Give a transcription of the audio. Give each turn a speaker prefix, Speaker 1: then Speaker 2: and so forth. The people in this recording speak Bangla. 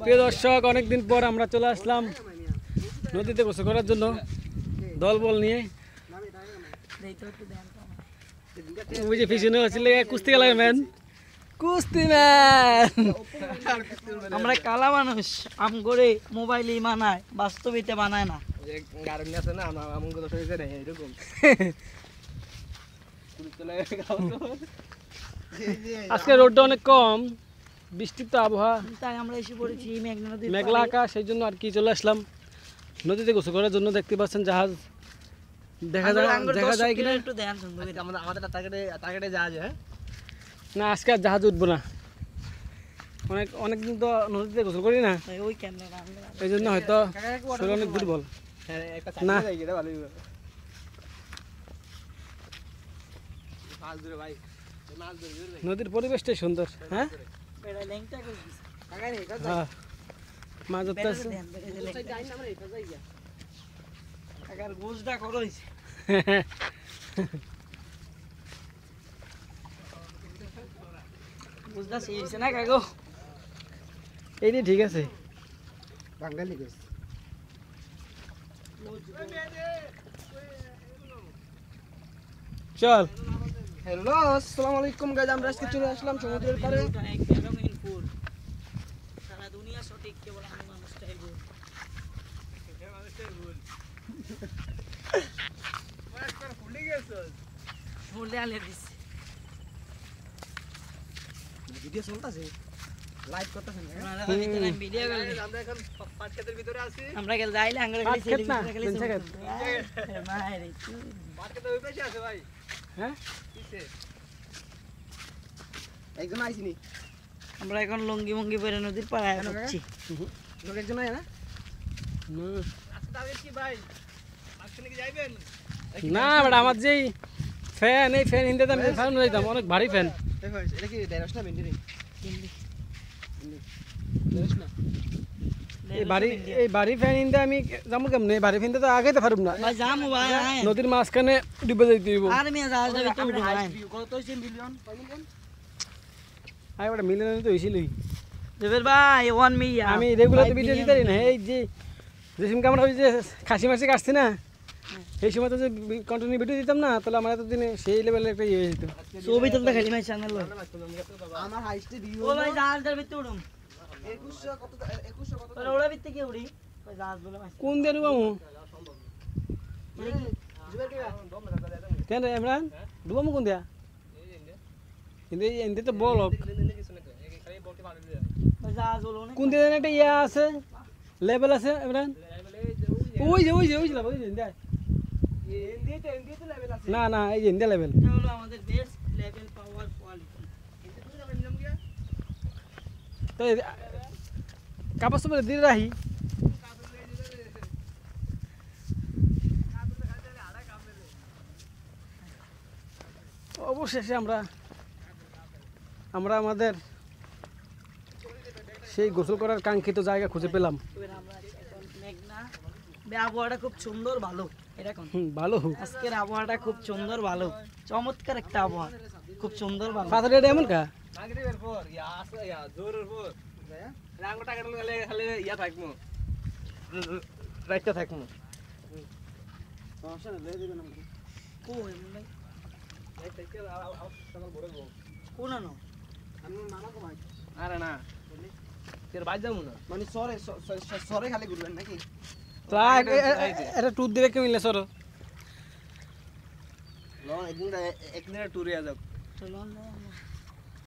Speaker 1: প্রিয় দর্শক, অনেকদিন পর আমরা চলে আসলাম নদীতে গোসল করার জন্য দলবল নিয়ে। ওই যে পিছনে হচ্ছিল কুস্তি খেলা ম্যান, কুস্তি ম্যান।
Speaker 2: আমরা কালা মানুষ, আম করে মোবাইলে বানায়, বাস্তবিতে বানায় না।
Speaker 1: আজকে রোডটা অনেক কম, বৃষ্টির তো আবহাওয়া,
Speaker 2: তাই আমরা এসে পড়েছি মেঘনা নদীর
Speaker 1: মেঘলা আকাশ, সেই জন্য আর কি চলে আসলাম নদীতে গোসল করার জন্য। দেখতে পাচ্ছেন জাহাজ দেখা যায় কিনা
Speaker 2: একটু দেন
Speaker 3: আমাদের টার্গেটে জাহাজ। হ্যাঁ
Speaker 1: না, আজকে আর জাহাজ উঠবো না, অনেকদিন তো নদীতে গোসল করি না,
Speaker 2: ওই ক্যামেরা
Speaker 1: এই জন্য হয়তো শরীর অনেক দুর্বল। না নদীর পরিবেশটাই সুন্দর। হ্যাঁ মাছ ধরতে আসছে। এইটি ঠিক আছে। চল।
Speaker 3: হ্যালো, আসসালামু আলাইকুম গাইজ, আমরা আজকে চলে আসলাম সমুদ্রের পাড়ে।
Speaker 2: সারা দুনিয়া সঠিক, কেবল আমি মানুষটাই ভুল। ভুলে আলে দিছি।
Speaker 3: ভিডিও চলতেছে, লাইভ করতেছেন।
Speaker 2: ভিডিও করে
Speaker 3: আমরা এখন পাট ক্ষেতের ভিতরে আছি।
Speaker 2: আমরা গেল যাইলে আঙ্গুলে
Speaker 1: পাট
Speaker 2: খালি
Speaker 1: ক্ষেত না,
Speaker 2: খালি
Speaker 1: বেঞ্চা ক্ষেত।
Speaker 2: মাইরে
Speaker 3: পাট ক্ষেতের ওই পাশে আছে ভাই।
Speaker 1: হ্যাঁ
Speaker 3: কিসে একজন আইছিনি,
Speaker 2: আমরা এখন লঙ্গি মঙ্গি পরে নদীর পাড়ায় যাচ্ছি।
Speaker 3: লোক একজন আয় না।
Speaker 1: না।
Speaker 3: আচ্ছা টার্গেট কি ভাই? মাঝখানে কি যাইবেন?
Speaker 1: না বেটা, আমার যেই ফ্যান, এই ফ্যান হিন্দিতে আমি ফ্যান যাইতাম, অনেক ভারী ফ্যান।
Speaker 3: দেখো এটা কি ডেরস না ভেন্ডি রে? ডেরস না।
Speaker 1: এই বাড়ি ফ্যান হিন্দে আমি যাবো কেমনে? বাড়ি ফ্যানতে তো আগে তো পারব না,
Speaker 2: ভাই যামু ভাই
Speaker 1: নদীর মাঝখানে ডুবে যাইতে হইব।
Speaker 2: আর মিয়া জাহাজটা ভিতরে উঠে ভাই
Speaker 3: কত হইছে মিলিয়ন? কয় মিলিয়ন?
Speaker 1: আরে বেটা মিলিয়ন তো হইছিলই।
Speaker 2: দেবের ভাই 1 মিলিয়ন।
Speaker 1: আমি রেগুলার তো ভিডিও দিতে পারি না। এই যে সিমকে আমরা ওই যে খাসি মাসি কাটছি না, এই সময় তো যে কন্টিনিউ ভিডিও দিতাম না, তাহলে আমার এতদিনে সেই লেভেলের একটা ইয়ে হয়ে যেত।
Speaker 2: ছবি তুলতে খালি মাই চ্যানেল
Speaker 3: আমার হাইস্টে ভিউ
Speaker 2: ও ভাই জাহাজটার ভিতরে উঠুম।
Speaker 3: 2100 কত 2100 কত
Speaker 2: তোরা ওড়া ভিতরে কি উড়ি ভাই জাহাজ বলে মাই
Speaker 1: কোন দিয়ে ডুবামু?
Speaker 3: জুবের কে
Speaker 1: কেন রে ইমরান, ডুবামু কোন দিয়া? কিন্তু এই এনতে তো বল হোক।
Speaker 2: ভাই জাহাজ বলো না
Speaker 1: কোন দিয়ে যেন একটা ইয়ে আছে, লেভেল আছে ইমরান। ওই যে দেখ।
Speaker 3: এনডিতে লেভেল আছে।
Speaker 1: না না, এই যে ইন্ডিয়া লেভেল।
Speaker 2: এটা হলো আমাদের বেস্ট লেভেল পাওয়ার কোয়ালিটি।
Speaker 1: তো কাপড় চোপড় দিয়ে রাখি। অবশেষে আমরা আমাদের সেই গোসল করার কাঙ্ক্ষিত জায়গা খুঁজে পেলাম।
Speaker 2: আমরা এখন মেঘনা, আবহাওয়াটা খুব সুন্দর, ভালো। এরকম
Speaker 1: ভালো।
Speaker 2: আজকের আবহাওয়াটা খুব সুন্দর, ভালো, চমৎকার একটা আবহাওয়া, খুব সুন্দর, ভালো।
Speaker 1: পাথরের এমন কা
Speaker 3: নাগরিবের পর ইয়া আছে, ইয়া জোরের পর রাঙ্গ টাকা গেলে খালি ইয়া থাকমু, রাইটটা থাকমু। সমস্যা নেই, লয়ে দিবেন আমাকে।
Speaker 2: কই ভাই
Speaker 3: এই থেকে সকাল ভোরে গো
Speaker 2: কোন না
Speaker 3: আমি মামা কমাই। আরে না তের বাজ যাবো না, মানে সরে খালি ঘুরবেন নাকি?
Speaker 1: তো এটা ট্যুর দিলে কেউ মিললে সরো।
Speaker 3: একদিন ট্যুরে যাও।
Speaker 2: চলো